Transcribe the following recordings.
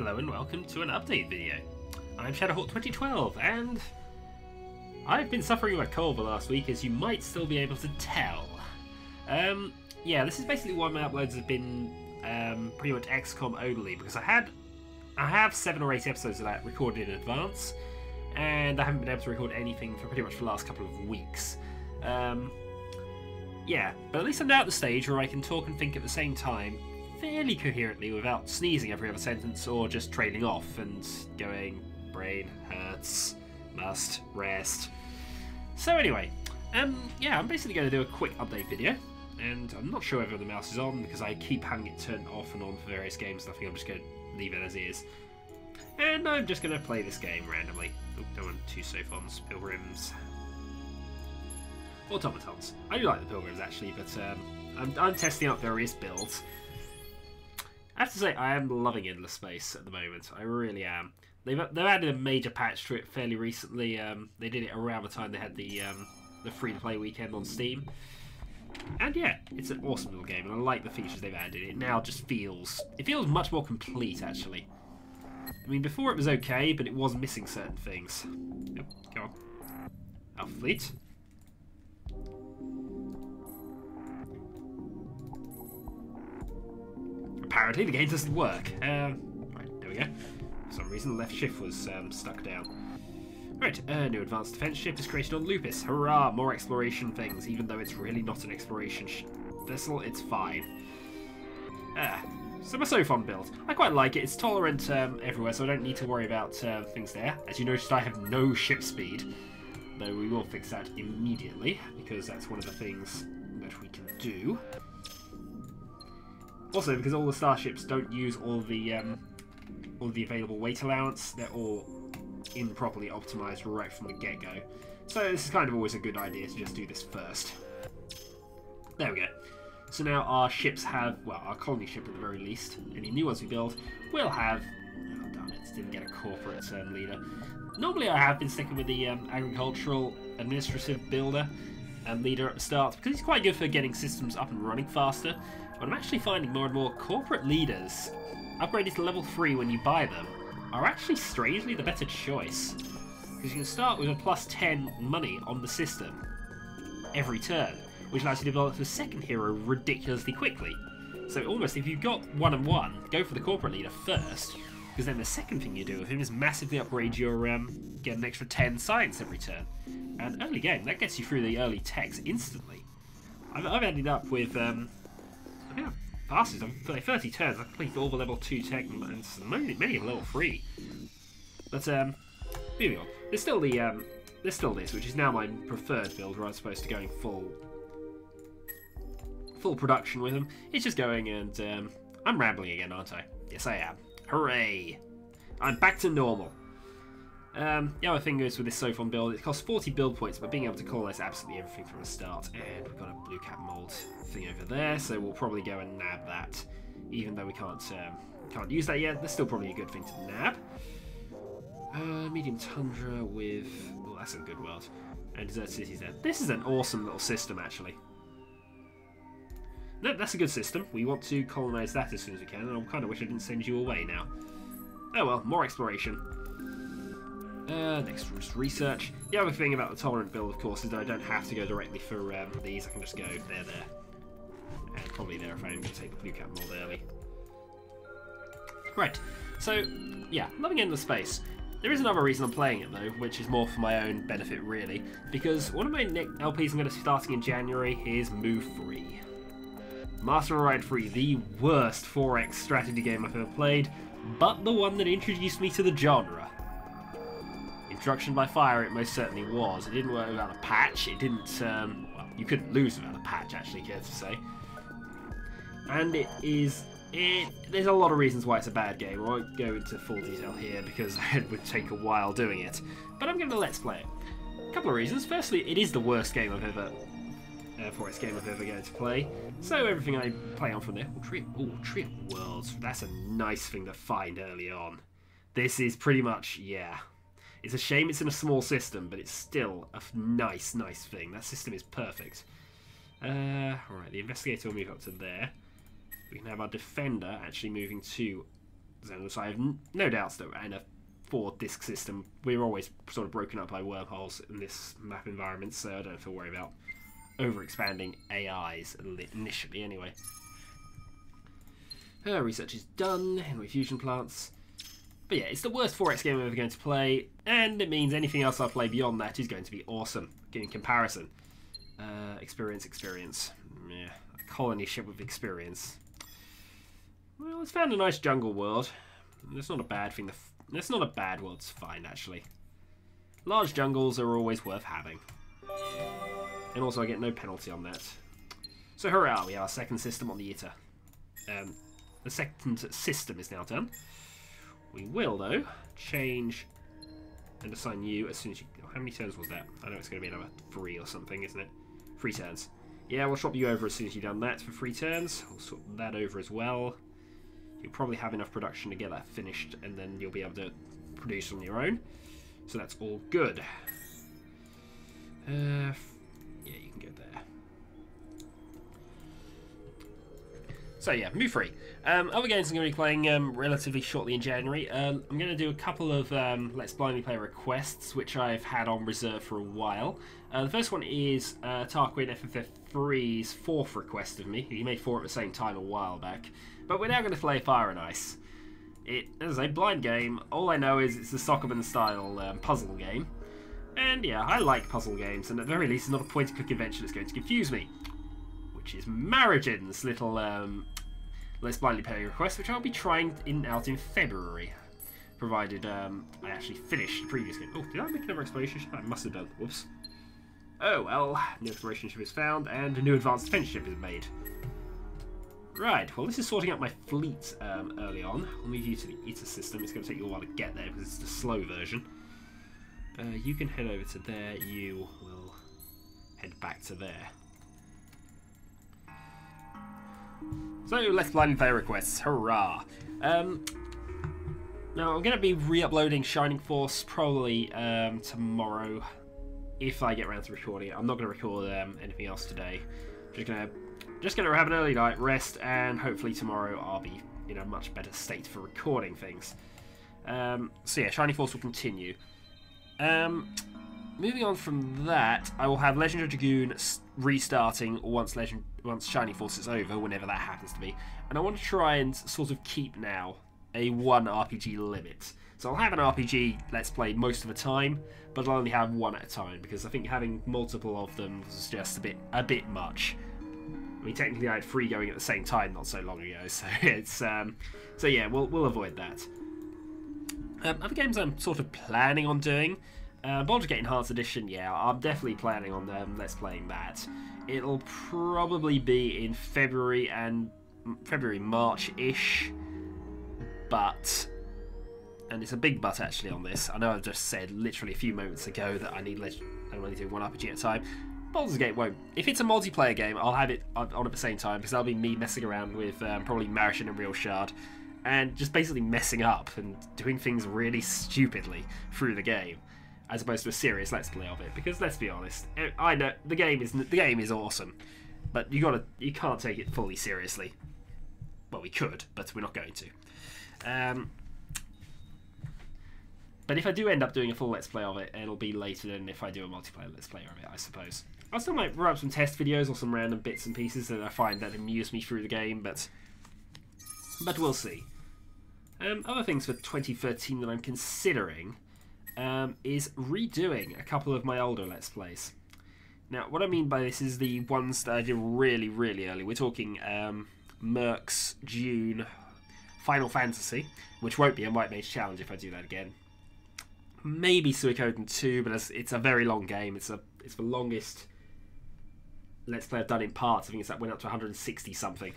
Hello and welcome to an update video. I'm Shadowhawk2012 and I've been suffering with a cold the last week, as you might still be able to tell. Yeah, this is basically why my uploads have been pretty much XCOM only, because I have 7 or 8 episodes of that recorded in advance, and I haven't been able to record anything for pretty much the last couple of weeks. Yeah, but at least I'm now at the stage where I can talk and think at the same time fairly coherently without sneezing every other sentence or just trailing off and going, brain hurts, must rest. So anyway, yeah, I'm basically going to do a quick update video, and I'm not sure whether the mouse is on because I keep having it turned off and on for various games, and I think I'm just going to leave it as is. And I'm just going to play this game randomly. Oh, don't want 2 Sophons, Pilgrims, Automatons. I do like the Pilgrims actually, but I'm testing out various builds. I have to say, I am loving Endless Space at the moment. I really am. They've added a major patch to it fairly recently. They did it around the time they had the free-to-play weekend on Steam. And yeah, it's an awesome little game, and I like the features they've added. It now just feels much more complete, actually. I mean, before it was okay, but it was missing certain things. Oh, go on. Alpha Fleet. Apparently the game doesn't work. Right, there we go. For some reason the left shift was stuck down. Right, new advanced defense ship is created on Lupus. Hurrah, more exploration things, even though it's really not an exploration vessel, it's fine. So my Sophon build. I quite like it. It's tolerant everywhere, so I don't need to worry about things there. As you noticed, I have no ship speed, though we will fix that immediately, because that's one of the things that we can do. Also, because all the starships don't use all the available weight allowance, they're all improperly optimized right from the get-go. So this is kind of always a good idea to just do this first. There we go. So now our ships have, well, our colony ship at the very least, any new ones we build, will have, oh damn it, didn't get a corporate leader. Normally I have been sticking with the agricultural administrative builder and leader at the start, because he's quite good for getting systems up and running faster. But I'm actually finding more and more corporate leaders upgraded to level 3 when you buy them are actually strangely the better choice. Because you can start with a plus 10 money on the system every turn, which allows you to develop the second hero ridiculously quickly. So almost if you've got 1 and 1, go for the corporate leader first, because then the second thing you do with him is massively upgrade your get an extra 10 science every turn. And early game, that gets you through the early techs instantly. I've ended up with yeah, fastest. I've played 30 turns. I've completed all the level 2 tech, and many of level 3. But moving on. There's still this, which is now my preferred build, where I'm supposed to go in full production with them. It's just going, and I'm rambling again, aren't I? Yes, I am. Hooray! I'm back to normal. The other thing is with this Sophon build, it costs 40 build points, but being able to colonize absolutely everything from the start. And we've got a blue cat mold thing over there, so we'll probably go and nab that. Even though we can't use that yet, that's still probably a good thing to nab. Medium tundra with, oh, that's a good world. And desert cities there. This is an awesome little system, actually. No, that's a good system. We want to colonize that as soon as we can, and I kind of wish I didn't send you away now. Oh well, more exploration. Next was research. The other thing about the tolerant build, of course, is that I don't have to go directly for these. I can just go there, and probably there if I am going to take the blue cat mold early. Right, so yeah, loving Endless Space. There is another reason I'm playing it though, which is more for my own benefit really, because one of my LPs I'm going to be starting in January is Move Free. Master and Ride Free, the worst 4X strategy game I've ever played, but the one that introduced me to the genre. Introduction by fire, it most certainly was. It didn't work without a patch. It didn't, well, you couldn't lose without a patch, actually, care to say. And there's a lot of reasons why it's a bad game. I won't go into full detail here because it would take a while doing it. But I'm going to let's play it. A couple of reasons. Firstly, it is the worst game I've ever, 4X game I've ever going to play. So everything I play on from there. Tree of Worlds. That's a nice thing to find early on. This is pretty much, yeah. It's a shame it's in a small system, but it's still a nice thing. That system is perfect. Alright, the investigator will move up to there. We can have our defender actually moving to Xenos. I have no doubts that in a 4-disc system, we're always sort of broken up by wormholes in this map environment, so I don't have to worry about over-expanding AIs initially anyway. Research is done, Henry fusion plants. But yeah, it's the worst 4X game I'm ever going to play, and it means anything else I play beyond that is going to be awesome in comparison. Experience. Yeah, a colony ship with experience. Well, it's found a nice jungle world. That's not a bad thing. That's not a bad world. It's fine, actually. Large jungles are always worth having. And also I get no penalty on that. So hurrah, we have our second system on the ITER. The second system is now done. We will, though, change and assign you as soon as you... How many turns was that? I know it's going to be another 3 or something, isn't it? 3 turns. Yeah, we'll swap you over as soon as you've done that for 3 turns. We'll swap that over as well. You'll probably have enough production to get that finished, and then you'll be able to produce on your own. So that's all good. Yeah, you can go there. So yeah, Mu free. Other games I'm going to be playing relatively shortly in January. I'm going to do a couple of Let's Blindly Play requests, which I've had on reserve for a while. The first one is Tarquin FFF3's 4th request of me. He made 4 at the same time a while back. But we're now going to play Fire and Ice. It is a blind game. All I know is it's a Sokoban-style puzzle game. And yeah, I like puzzle games, and at the very least it's not a point-and-click adventure that's going to confuse me. Which is Marriagin's little Let's Blindly Play request, which I'll be trying out in February. Provided I actually finish the previous game. Oh, did I make another exploration ship? I must have done. Whoops. Oh well, new exploration ship is found, and a new advanced defense ship is made. Right, well this is sorting out my fleet early on. I'll move you to the ITER system. It's going to take you a while to get there because it's the slow version. You can head over to there. You will head back to there. So, Let's Blindly Play requests. Hurrah! Now, I'm going to be re-uploading Shining Force probably tomorrow, if I get around to recording it. I'm not going to record anything else today. Just gonna have an early night, rest, and hopefully tomorrow I'll be in a much better state for recording things. So yeah, Shining Force will continue. Moving on from that, I will have Legend of Dragoon restarting once Shining Force is over, whenever that happens to be. And I want to try and sort of keep now a 1 RPG limit. So I'll have an RPG Let's Play most of the time, but I'll only have 1 at a time, because I think having multiple of them is just a bit much. I mean, technically I had 3 going at the same time not so long ago, so it's so yeah, we'll avoid that. Other games I'm sort of planning on doing, Baldur's Gate Enhanced Edition, yeah, I'm definitely planning on Let's Playing that. It'll probably be in February, March-ish, but, and it's a big but actually on this. I know I've just said literally a few moments ago that I'm only doing 1 RPG at a time. Baldur's Gate won't. If it's a multiplayer game, I'll have it on at the same time, because that'll be me messing around with probably Marashin and Real Shard, and just basically messing up and doing things really stupidly through the game, as opposed to a serious Let's Play of it. Because let's be honest, I know the game is awesome, but you can't take it fully seriously. Well, we could, but we're not going to. But if I do end up doing a full Let's Play of it, it'll be later than if I do a multiplayer Let's Play of it, I suppose. I still might run up some test videos or some random bits and pieces that I find that amuse me through the game, but we'll see. Other things for 2013 that I'm considering is redoing a couple of my older Let's Plays. Now, what I mean by this is the ones that I did really, really early. We're talking Mercs, Dune, Final Fantasy, which won't be a White Mage Challenge if I do that again. Maybe Suikoden 2, but it's a very long game. It's the longest Let's Play I've done in parts. I think that went up to 160 something.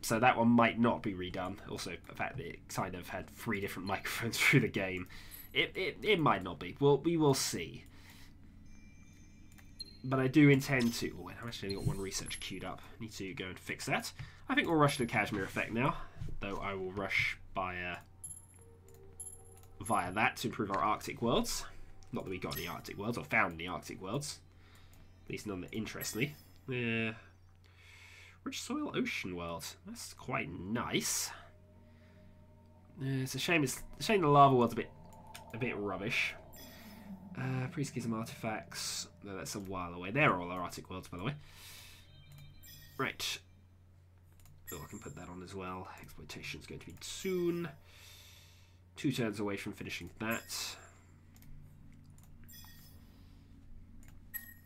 So that one might not be redone. Also, the fact that it kind of had 3 different microphones through the game. It might not be. We will see. But I do intend to... Oh, wait, I've actually only got 1 research queued up. I need to go and fix that. I think we'll rush to the Kashmir Effect now. Though I will rush via that to improve our Arctic worlds. Not that we got any Arctic worlds, or found any Arctic worlds. At least none that interest me. Rich soil ocean world. That's quite nice. It's a shame. It's a shame the lava world's a bit rubbish. Pre-schism artifacts. No, that's a while away. They're all our Arctic worlds, by the way. Right. Oh, I can put that on as well. Exploitation's going to be soon. 2 turns away from finishing that.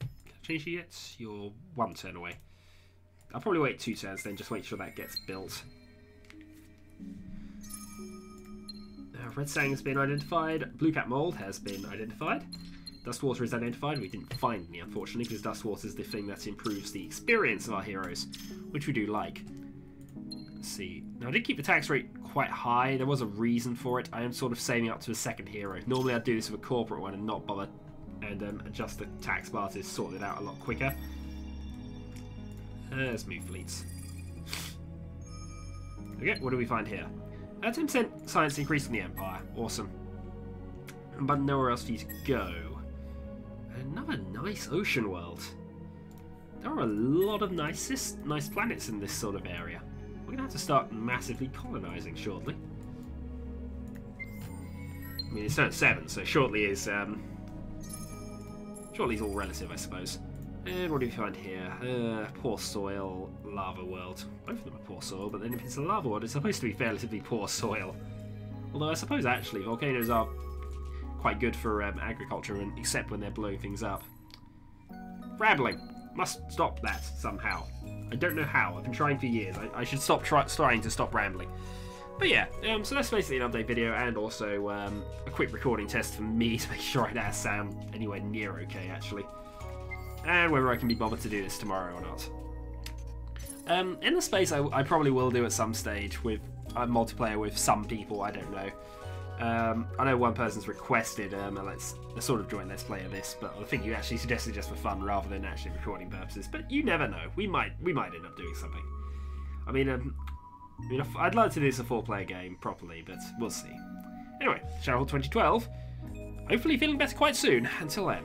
Can I change you yet? You're 1 turn away. I'll probably wait 2 turns then, just make sure that gets built. Red Sang has been identified. Blue Cap Mold has been identified. Dustwater is identified. We didn't find any, unfortunately, because Dustwater is the thing that improves the experience of our heroes, which we do like. Let's see. Now, I did keep the tax rate quite high. There was a reason for it. I am sort of saving up to a second hero. Normally, I'd do this with a corporate one and not bother and adjust the tax bar to sort it out a lot quicker. Let's move fleets. Okay, what do we find here? 10% science increase in the Empire. Awesome. But nowhere else for you to go. Another nice ocean world. There are a lot of nice planets in this sort of area. We're going to have to start massively colonising shortly. I mean, it's turn 7, so shortly is all relative, I suppose. And what do we find here? Poor soil, lava world. Both of them are poor soil, but then if it's a lava world, it's supposed to be relatively poor soil. Although I suppose actually volcanoes are quite good for agriculture, and except when they're blowing things up. Rambling. Must stop that somehow. I don't know how. I've been trying for years. I should stop trying to stop rambling. But yeah, so that's basically an update video, and also a quick recording test for me to make sure I sound anywhere near okay, actually. And whether I can be bothered to do this tomorrow or not. In the space, I probably will do at some stage with multiplayer with some people, I don't know. I know one person's requested a sort of joint Let's Play of this, but I think you actually suggested just for fun rather than actually recording purposes. But you never know. We might end up doing something. I mean, I'd like to do this a 4-player game properly, but we'll see. Anyway, Shadowhawk 2012. Hopefully feeling better quite soon. Until then.